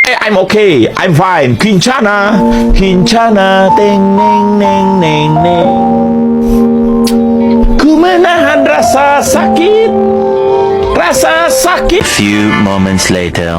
I'm okay, I'm fine. Kincana, kincana, teng neng neng neng neng. Ku menahan rasa sakit, rasa sakit. Few moments later.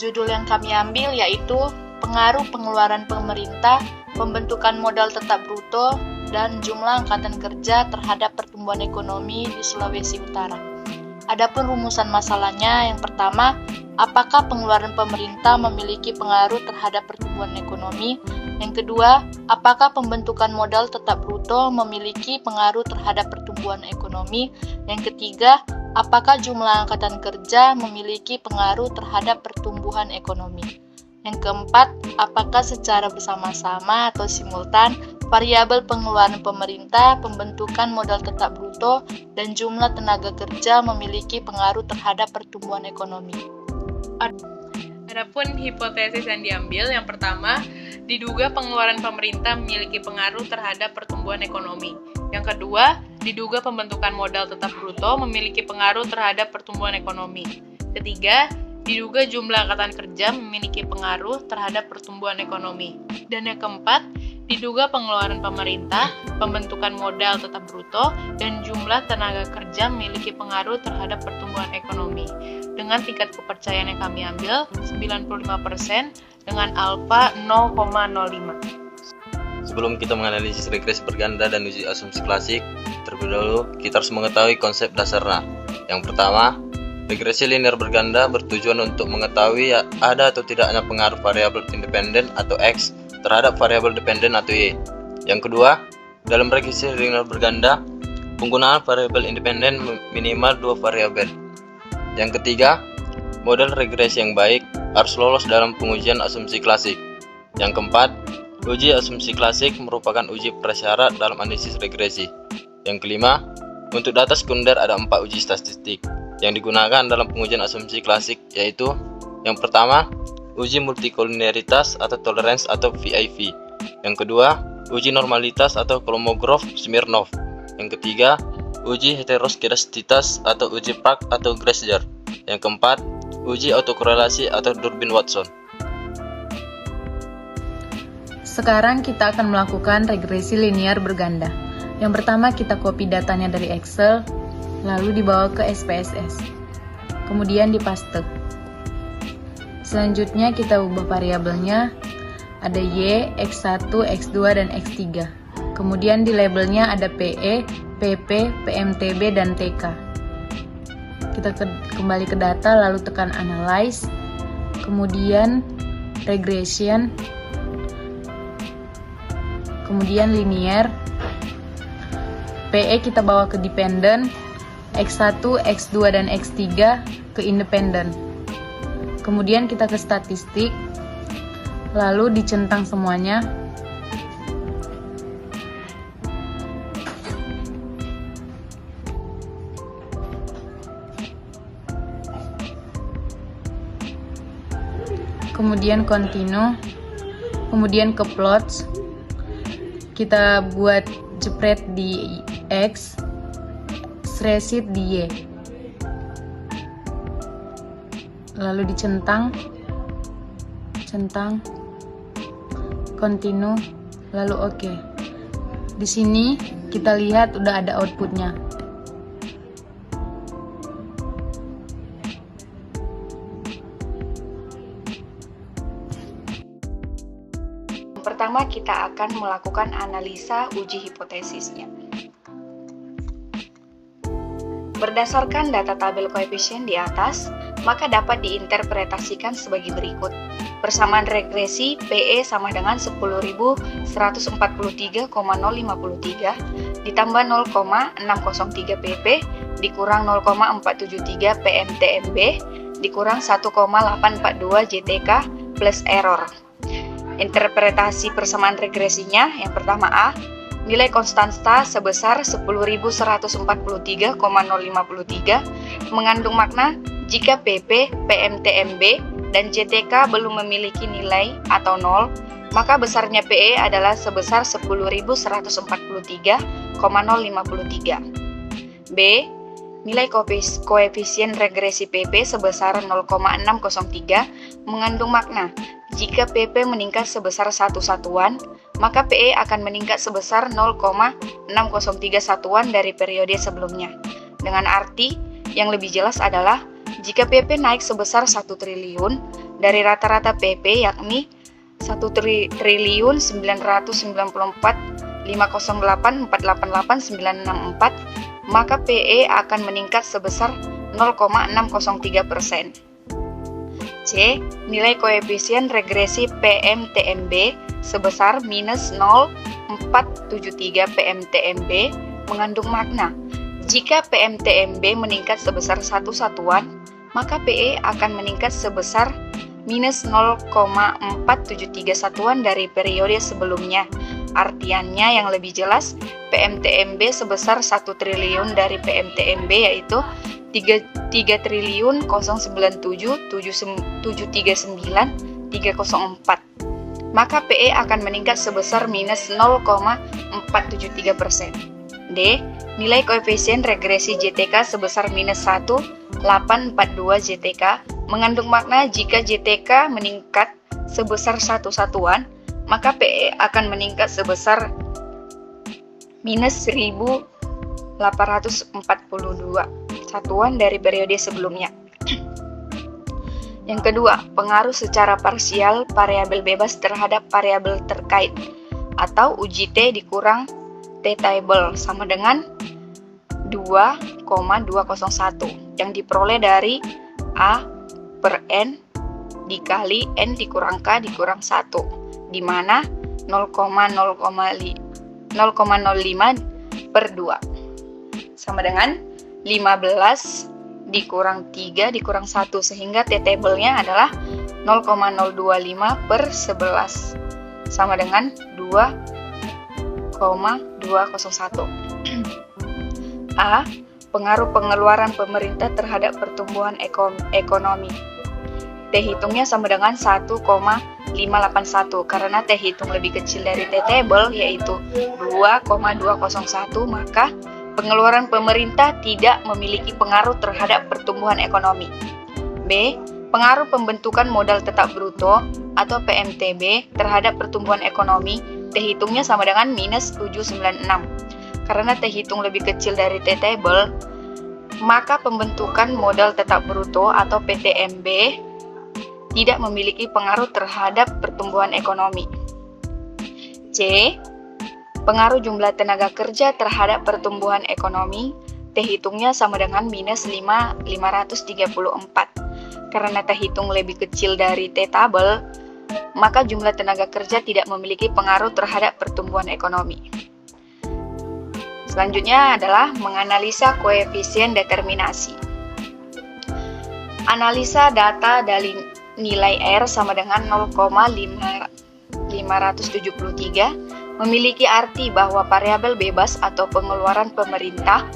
Judul yang kami ambil yaitu Pengaruh Pengeluaran Pemerintah, Pembentukan Modal Tetap Bruto, dan Jumlah Angkatan Kerja terhadap Pertumbuhan Ekonomi di Sulawesi Utara. Adapun rumusan masalahnya, yang pertama, apakah pengeluaran pemerintah memiliki pengaruh terhadap pertumbuhan ekonomi? Yang kedua, apakah pembentukan modal tetap bruto memiliki pengaruh terhadap pertumbuhan ekonomi? Yang ketiga, apakah jumlah angkatan kerja memiliki pengaruh terhadap pertumbuhan ekonomi? Yang keempat, apakah secara bersama-sama atau simultan variabel pengeluaran pemerintah, pembentukan modal tetap bruto, dan jumlah tenaga kerja memiliki pengaruh terhadap pertumbuhan ekonomi? Adapun hipotesis yang diambil, yang pertama, diduga pengeluaran pemerintah memiliki pengaruh terhadap pertumbuhan ekonomi. Yang kedua, diduga pembentukan modal tetap bruto memiliki pengaruh terhadap pertumbuhan ekonomi. Ketiga, diduga jumlah angkatan kerja memiliki pengaruh terhadap pertumbuhan ekonomi. Dan yang keempat, diduga pengeluaran pemerintah, pembentukan modal tetap bruto, dan jumlah tenaga kerja memiliki pengaruh terhadap pertumbuhan ekonomi. Dengan tingkat kepercayaan yang kami ambil, 95% dengan alfa 0,05. Sebelum kita menganalisis regresi berganda dan uji asumsi klasik, terlebih dahulu kita harus mengetahui konsep dasarnya. Yang pertama, regresi linear berganda bertujuan untuk mengetahui ada atau tidaknya pengaruh variabel independen atau X terhadap variabel dependen atau Y. Yang kedua, dalam regresi linear berganda, penggunaan variabel independen minimal 2 variabel. Yang ketiga, model regresi yang baik harus lolos dalam pengujian asumsi klasik. Yang keempat, uji asumsi klasik merupakan uji prasyarat dalam analisis regresi. Yang kelima, untuk data sekunder ada 4 uji statistik yang digunakan dalam pengujian asumsi klasik, yaitu yang pertama, uji multikoliniaritas atau tolerance atau VIV. Yang kedua, uji normalitas atau Kolmogorov-Smirnov. Yang ketiga, uji heteroskedastika atau uji Prague atau Grasser. Yang keempat, uji autokorelasi atau Durbin-Watson. Sekarang kita akan melakukan regresi linear berganda. Yang pertama, kita copy datanya dari Excel, lalu dibawa ke SPSS. Kemudian dipaste. Selanjutnya kita ubah variabelnya, ada Y, X1, X2, dan X3. Kemudian di labelnya ada PE, PP, PMTB, dan TK. Kita kembali ke data, lalu tekan Analyze, kemudian Regression, kemudian Linear. PE kita bawa ke Dependent, X1, X2, dan X3 ke Independent. Kemudian kita ke Statistik, lalu dicentang semuanya. Kemudian Continue, kemudian ke Plots, kita buat jepret di X, Sheet di Y, lalu dicentang, Continue, lalu OK. Di sini kita lihat udah ada outputnya. Yang pertama, kita akan melakukan analisa uji hipotesisnya. Berdasarkan data tabel koefisien di atas, maka dapat diinterpretasikan sebagai berikut. Persamaan regresi PE sama dengan 10.143,053 ditambah 0,603 PP dikurang 0,473 PMTMB dikurang 1,842 JTK plus error. Interpretasi persamaan regresinya, yang pertama A, nilai konstanta sebesar 10.143,053 mengandung makna jika PP, PMTMB, dan JTK belum memiliki nilai atau 0, maka besarnya PE adalah sebesar 10.143,053. B. Nilai koefisien regresi PP sebesar 0,603 mengandung makna jika PP meningkat sebesar 1 satuan, maka PE akan meningkat sebesar 0,603 satuan dari periode sebelumnya. Dengan arti yang lebih jelas adalah jika PP naik sebesar 1 triliun dari rata-rata PP yakni 1.994.508.488.964, maka PE akan meningkat sebesar 0,603%. C. Nilai koefisien regresi PMTMB sebesar minus 0,473 PMTMB mengandung makna jika PMTMB meningkat sebesar 1 satuan, maka PE akan meningkat sebesar minus 0,473 satuan dari periode sebelumnya. Artiannya yang lebih jelas, PMTMB sebesar 1 triliun dari PMTMB yaitu 3.737.739.304. Maka PE akan meningkat sebesar minus 0,473%. D. Nilai koefisien regresi JTK sebesar minus 1,842 JTK mengandung makna jika JTK meningkat sebesar 1 satuan, maka PE akan meningkat sebesar minus 1.842 satuan dari periode sebelumnya. Yang kedua, pengaruh secara parsial variabel bebas terhadap variabel terkait atau uji T dikurang T table sama dengan 2,201 yang diperoleh dari A per N dikali N dikurang K dikurang 1, di mana 0,05 per 2 sama dengan 15 dikurang 3 dikurang 1, sehingga T table-nya adalah 0,025 per 11 sama dengan 2,201. A. Pengaruh pengeluaran pemerintah terhadap pertumbuhan ekonomi. T hitungnya sama dengan 1,581 karena T hitung lebih kecil dari T table yaitu 2,201, maka pengeluaran pemerintah tidak memiliki pengaruh terhadap pertumbuhan ekonomi. B. Pengaruh pembentukan modal tetap bruto atau PMTB terhadap pertumbuhan ekonomi, T hitungnya sama dengan minus 796. Karena T hitung lebih kecil dari T table, maka pembentukan modal tetap bruto atau PTMB tidak memiliki pengaruh terhadap pertumbuhan ekonomi. C. Pengaruh jumlah tenaga kerja terhadap pertumbuhan ekonomi, T hitungnya sama dengan minus 534. Karena T hitung lebih kecil dari T table, maka jumlah tenaga kerja tidak memiliki pengaruh terhadap pertumbuhan ekonomi. Selanjutnya adalah menganalisa koefisien determinasi. Analisa data dari nilai R sama dengan 0,573 memiliki arti bahwa variabel bebas atau pengeluaran pemerintah,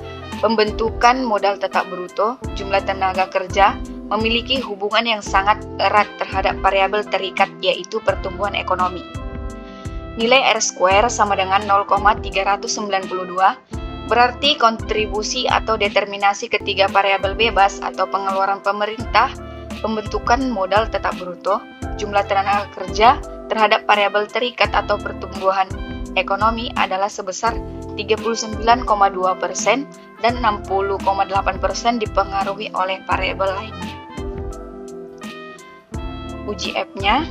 pembentukan modal tetap bruto, jumlah tenaga kerja memiliki hubungan yang sangat erat terhadap variabel terikat yaitu pertumbuhan ekonomi. Nilai R² sama dengan 0,392 berarti kontribusi atau determinasi ketiga variabel bebas atau pengeluaran pemerintah, pembentukan modal tetap bruto, jumlah tenaga kerja terhadap variabel terikat atau pertumbuhan ekonomi adalah sebesar 39,2% dan 60,8% dipengaruhi oleh variabel lainnya. Uji F-nya,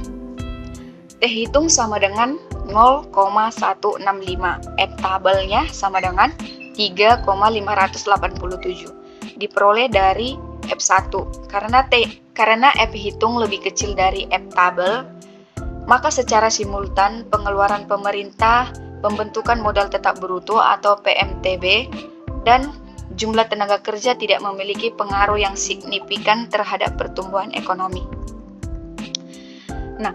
T T hitung sama dengan 0,165. F tabelnya sama dengan 3,587. Diperoleh dari F1. Karena F hitung lebih kecil dari F tabel, maka secara simultan pengeluaran pemerintah, pembentukan modal tetap bruto atau PMTB, dan jumlah tenaga kerja tidak memiliki pengaruh yang signifikan terhadap pertumbuhan ekonomi. Nah,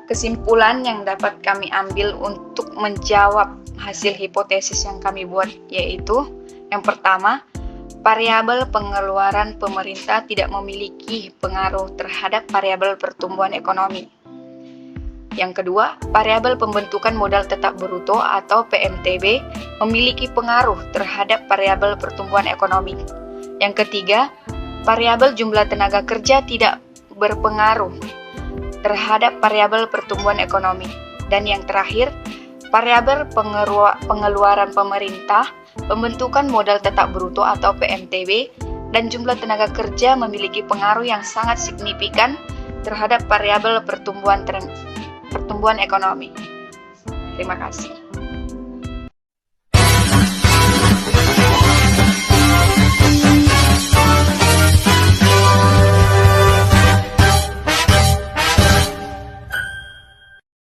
kesimpulan yang dapat kami ambil untuk menjawab hasil hipotesis yang kami buat yaitu, yang pertama, variabel pengeluaran pemerintah tidak memiliki pengaruh terhadap variabel pertumbuhan ekonomi. Yang kedua, variabel pembentukan modal tetap bruto atau PMTB memiliki pengaruh terhadap variabel pertumbuhan ekonomi. Yang ketiga, variabel jumlah tenaga kerja tidak berpengaruh terhadap variabel pertumbuhan ekonomi. Dan yang terakhir, variabel pengeluaran pemerintah, pembentukan modal tetap bruto atau PMTB, dan jumlah tenaga kerja memiliki pengaruh yang sangat signifikan terhadap variabel pertumbuhan ekonomi. Terima kasih.